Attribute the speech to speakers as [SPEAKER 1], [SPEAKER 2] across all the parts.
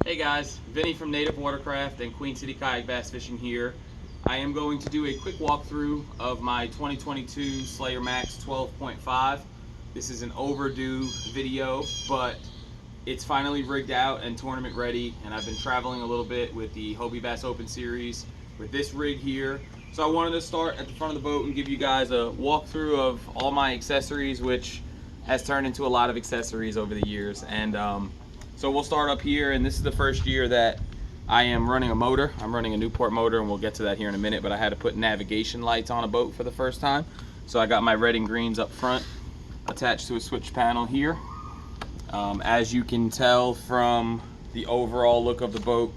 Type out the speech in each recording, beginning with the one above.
[SPEAKER 1] Hey guys, Vinny from Native Watercraft and Queen City Kayak Bass Fishing here. I am going to do a quick walkthrough of my 2022 Slayer Max 12.5. This is an overdue video, but it's finally rigged out and tournament ready, and I've been traveling a little bit with the Hobie Bass Open Series with this rig here. So I wanted to start at the front of the boat and give you guys a walkthrough of all my accessories, which has turned into a lot of accessories over the years. And so we'll start up here, and this is the first year that I am running a motor. I'm running a Newport motor, and we'll get to that here in a minute, but I had to put navigation lights on a boat for the first time. So I got my red and greens up front attached to a switch panel here. As you can tell from the overall look of the boat,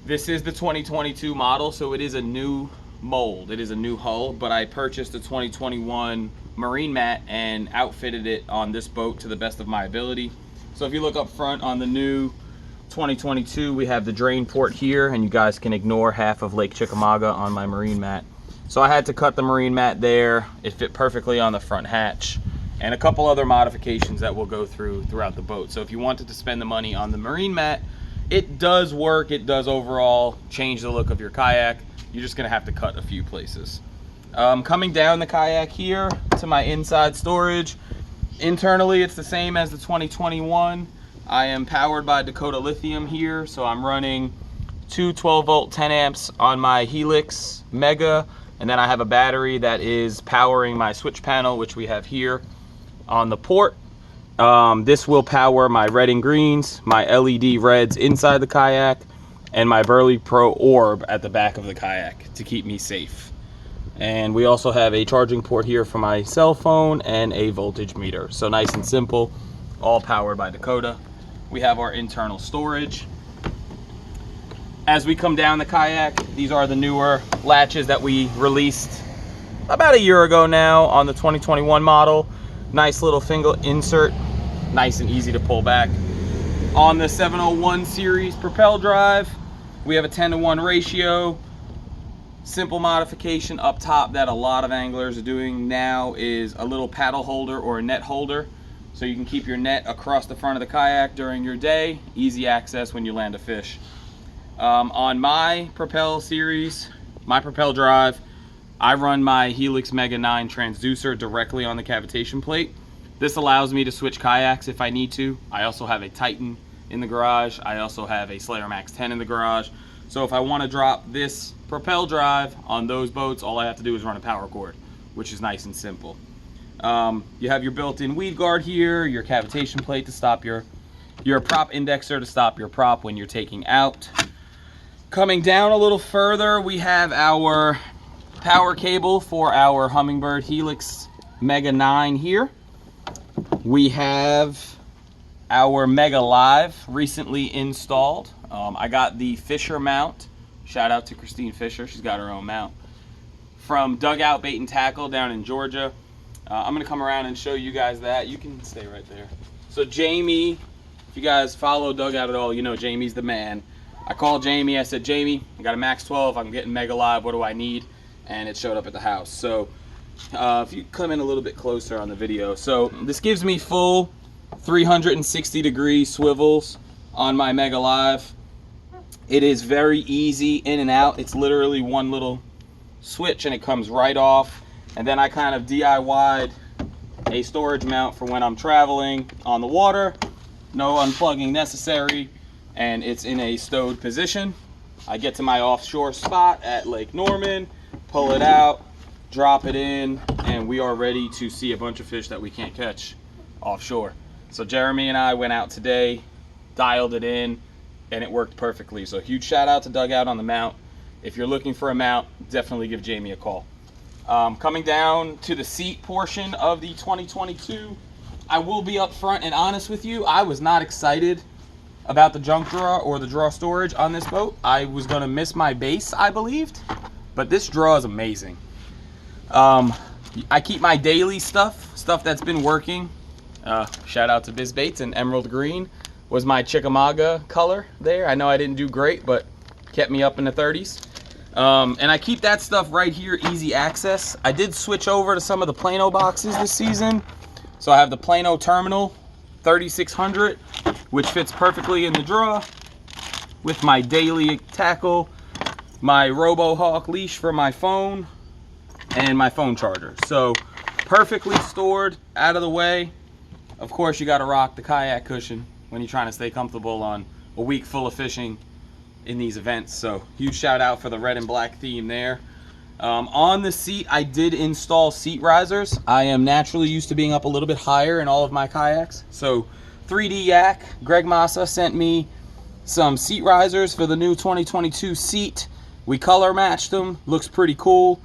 [SPEAKER 1] this is the 2022 model, so it is a new mold. It is a new hull, but I purchased a 2021 marine mat and outfitted it on this boat to the best of my ability. So if you look up front on the new 2022, we have the drain port here, and you guys can ignore half of Lake Chickamauga on my marine mat. So I had to cut the marine mat there. It fit perfectly on the front hatch, and a couple other modifications that we'll go through throughout the boat. So if you wanted to spend the money on the marine mat, it does work. It does overall change the look of your kayak. You're just gonna have to cut a few places. Coming down the kayak here to my inside storage, internally, it's the same as the 2021. I am powered by Dakota Lithium here, so I'm running two 12-volt 10 amps on my Helix Mega, and then I have a battery that is powering my switch panel, which we have here on the port. This will power my red and greens, my LED reds inside the kayak, and my BerleyPro orb at the back of the kayak to keep me safe. And we also have a charging port here for my cell phone and a voltage meter. So nice and simple, all powered by Dakota. We have our internal storage. As we come down the kayak, these are the newer latches that we released about a year ago now on the 2021 model. Nice little finger insert, nice and easy to pull back. On the 701 series propel drive, we have a 10-to-1 ratio. Simple modification up top that a lot of anglers are doing now is a little paddle holder or a net holder, so you can keep your net across the front of the kayak during your day. Easy access when you land a fish. On my propel series, my propel drive, I run my Helix Mega 9 transducer directly on the cavitation plate. This allows me to switch kayaks if I need to. I also have a Titan in the garage. I also have a Slayer Max 10 in the garage. So if I want to drop this propel drive on those boats, all I have to do is run a power cord, which is nice and simple. You have your built-in weed guard here, your cavitation plate to stop your prop indexer to stop your prop when you're taking out. Coming down a little further, we have our power cable for our Humminbird Helix Mega 9 here. We have our Mega Live recently installed. I got the Fisher mount. Shout out to Christine Fisher, she's got her own mount, from Dugout Bait and Tackle down in Georgia. I'm gonna come around and show you guys that. You can stay right there. So Jamie, if you guys follow Dugout at all, you know Jamie's the man. I called Jamie, I said, Jamie, I got a Max 12, I'm getting Mega Live, what do I need? And it showed up at the house. So if you come in a little bit closer on the video. So this gives me full 360-degree swivels on my Mega Live. It is very easy in and out. It's literally one little switch and it comes right off. And then I kind of DIY'd a storage mount for when I'm traveling on the water. No unplugging necessary, and it's in a stowed position. I get to my offshore spot at Lake Norman, pull it out, drop it in, and we are ready to see a bunch of fish that we can't catch offshore. So Jeremy and I went out today, dialed it in, and it worked perfectly. So huge shout out to Dugout on the mount. If you're looking for a mount, definitely give Jamie a call. Coming down to the seat portion of the 2022, I will be upfront and honest with you. I was not excited about the junk drawer or the drawer storage on this boat. I was gonna miss my base, I believed, but this drawer is amazing. I keep my daily stuff that's been working. Shout out to Biz Baits, and emerald green was my Chickamauga color there. I know I didn't do great, but kept me up in the 30s. And I keep that stuff right here, easy access. I did switch over to some of the Plano boxes this season. So I have the Plano Terminal 3600, which fits perfectly in the drawer. with my daily tackle, my Robo leash for my phone, and my phone charger. So perfectly stored, out of the way. Of course, you got to rock the kayak cushion when you're trying to stay comfortable on a week full of fishing in these events. So huge shout out for the red and black theme there. On the seat, I did install seat risers. I am naturally used to being up a little bit higher in all of my kayaks. So 3D Yak, Greg Massa sent me some seat risers for the new 2022 seat. We color matched them, looks pretty cool.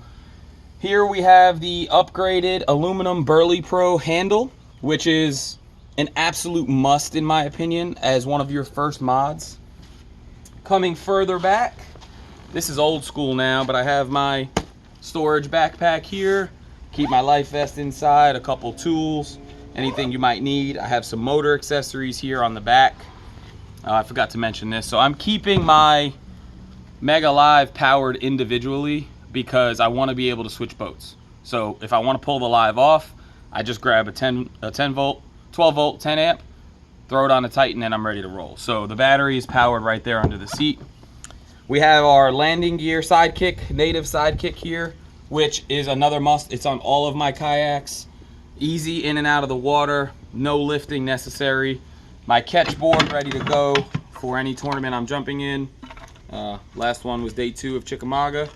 [SPEAKER 1] Here we have the upgraded aluminum BerleyPro handle, which is an absolute must in my opinion as one of your first mods. Coming further back, this is old school now, but I have my storage backpack here. Keep my life vest inside, a couple tools, anything you might need. I have some motor accessories here on the back. I forgot to mention this. So I'm keeping my Mega Live powered individually because I want to be able to switch boats. So if I want to pull the Live off, I just grab a 10 volt, 12 volt, 10 amp, throw it on a Titan, and I'm ready to roll. So the battery is powered right there under the seat. We have our landing gear sidekick, native sidekick here, which is another must. It's on all of my kayaks. Easy in and out of the water, no lifting necessary. My catch board ready to go for any tournament I'm jumping in. Last one was day 2 of Chickamauga.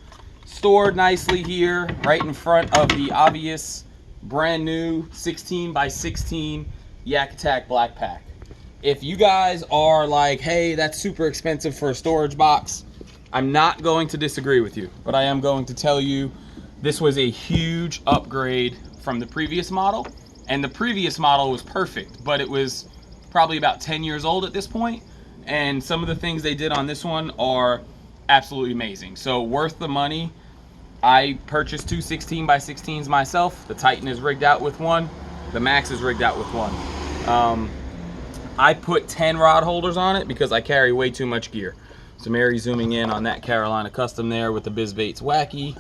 [SPEAKER 1] Stored nicely here, right in front of the obvious brand new 16 by 16 Yak Attack Black Pack. If you guys are like, hey, that's super expensive for a storage box, I'm not going to disagree with you, but I am going to tell you this was a huge upgrade from the previous model, and the previous model was perfect, but it was probably about 10 years old at this point, and some of the things they did on this one are absolutely amazing. So worth the money. I purchased 2 16 by 16s myself. The Titan is rigged out with one. The Max is rigged out with one. I put 10 rod holders on it because I carry way too much gear. So Mary zooming in on that Carolina Custom there with the BizBaits Wacky.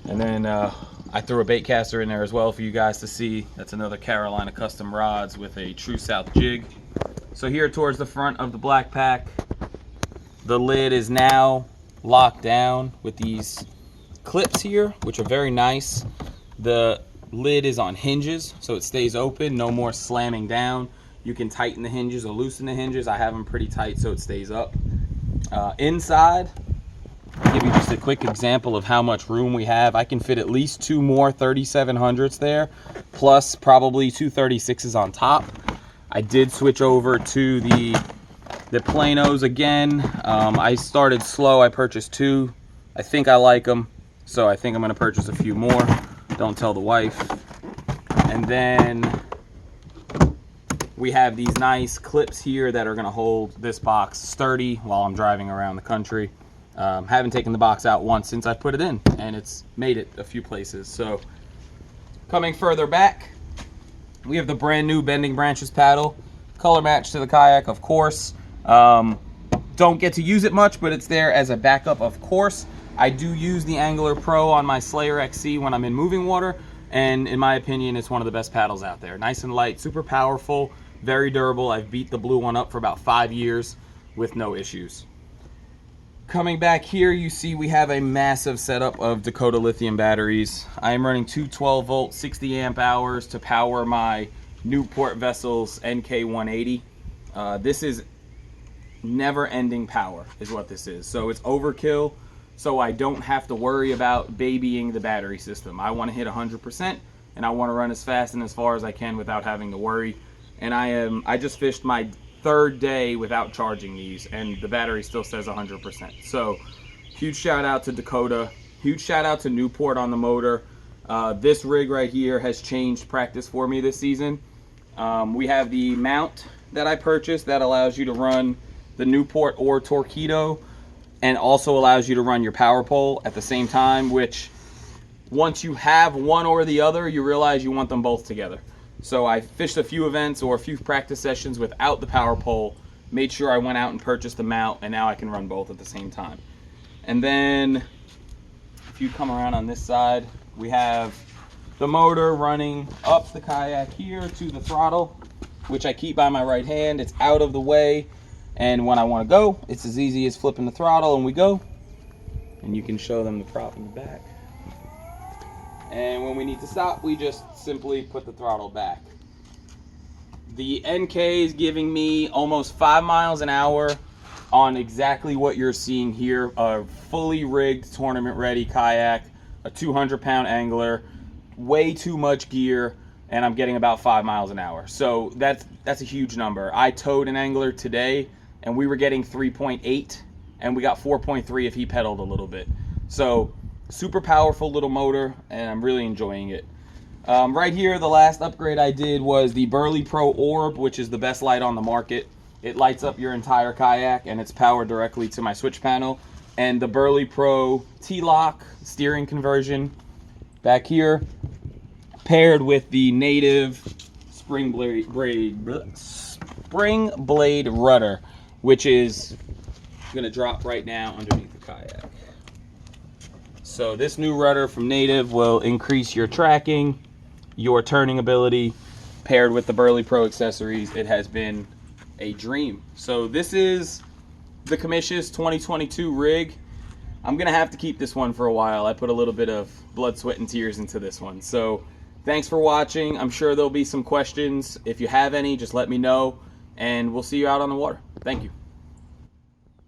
[SPEAKER 1] And then I threw a bait caster in there as well for you guys to see. That's another Carolina Custom rods with a True South jig. So here towards the front of the black pack, the lid is now locked down with these clips here, which are very nice. The lid is on hinges, so it stays open, no more slamming down. You can tighten the hinges or loosen the hinges. I have them pretty tight so it stays up. Inside, I'll give you just a quick example of how much room we have. I can fit at least 2 more 3700s there, plus probably 2 36s on top. I did switch over to the Planos again. I started slow. I purchased 2. I think I like them, so I think I'm going to purchase a few more. Don't tell the wife. And then we have these nice clips here that are going to hold this box sturdy while I'm driving around the country. Haven't taken the box out once since I put it in, and it's made it a few places. So coming further back, we have the brand new Bending Branches paddle, color match to the kayak, of course. Don't get to use it much, but it's there as a backup, of course. I do use the Angler Pro on my Slayer XC when I'm in moving water, and in my opinion, it's one of the best paddles out there. Nice and light, super powerful, very durable. I've beat the blue one up for about 5 years with no issues. Coming back here, you see we have a massive setup of Dakota lithium batteries. I am running 2 12 volt 60 amp hours to power my Newport Vessels NK180. This is never ending power is what this is. So it's overkill, so I don't have to worry about babying the battery system. I want to hit 100% and I want to run as fast and as far as I can without having to worry. And I just fished my 3rd day without charging these, and the battery still says 100%. So huge shout out to Dakota, huge shout out to Newport on the motor. This rig right here has changed practice for me this season. We have the mount that I purchased that allows you to run the Newport or Torpedo, and also allows you to run your power pole at the same time, which once you have one or the other, you realize you want them both together. So I fished a few events or a few practice sessions without the power pole, made sure I went out and purchased the mount, and now I can run both at the same time. And then if you come around on this side, we have the motor running up the kayak here to the throttle, which I keep by my right hand. It's out of the way, And when I want to go, it's as easy as flipping the throttle and we go. And you can show them the prop in the back. And when we need to stop, we just simply put the throttle back. The NK is giving me almost 5 miles an hour on exactly what you're seeing here. A fully rigged, tournament ready kayak, a 200-pound angler, way too much gear, and I'm getting about 5 miles an hour. So that's a huge number. I towed an angler today and we were getting 3.8 and we got 4.3 if he pedaled a little bit. So super powerful little motor, and I'm really enjoying it. Right here, the last upgrade I did was the BerleyPro Orb, which is the best light on the market. It lights up your entire kayak and it's powered directly to my switch panel. And the BerleyPro T-Lock steering conversion back here, paired with the native spring blade rudder, which is going to drop right now underneath the kayak. So this new rudder from Native will increase your tracking, your turning ability. Paired with the BerleyPro accessories, it has been a dream. So this is the Kamish's 2022 rig. I'm gonna have to keep this one for a while. I put a little bit of blood, sweat, and tears into this one. So thanks for watching. I'm sure there'll be some questions. If you have any, just let me know, and we'll see you out on the water. Thank you.